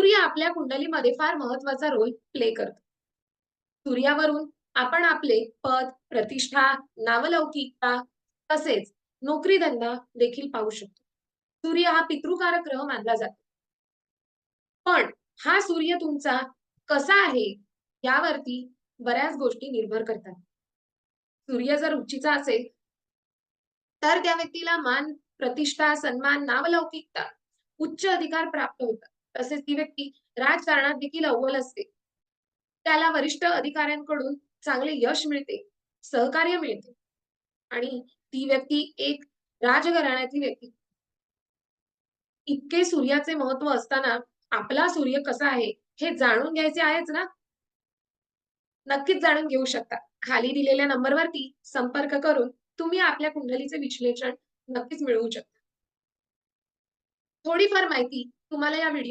सूर्य आपल्या कुंडलीमध्ये फार महत्वाचा रोल प्ले करतो. सूर्यावरून आपण आपले पद, प्रतिष्ठा, नावलौकिकता तसेच नोकरी-धंदा देखील पाहू शकतो. सूर्य हा पितृकारक ग्रह मानला जातो. पण हा सूर्य तुमचा कसा आहे यावरती बऱ्याच गोष्टी निर्भर करतात. सूर्य जर उच्चीचा असेल, तर त्या व्यक्तीला मान, प्रतिष्ठा, सन्मान, नावलौकिकता, उच्च अधिकार प्राप्त होतात. तसेच ती व्यक्ती राजकारणात देखील अव्वल असते. त्याला वरिष्ठ अधिकाऱ्यांकडून चांगले यश मिळते, सहकार्य मिळते आणि ती व्यक्ती एक राजघराण्यातली व्यक्ती. इतके सूर्याचे महत्त्व असताना आपला सूर्य कसा आहे, हे जाणून घ्यायचे आहेच ना? नक्कीच जाणून घेऊ शकता. खाली दिलेल्या नंबरवरती संपर्क करून तुम्ही आपल्या कुंडलीचे विश्लेषण नक्कीच मिळवू शकता. थोडीफार माहिती तुम्हाला या व्हिडिओ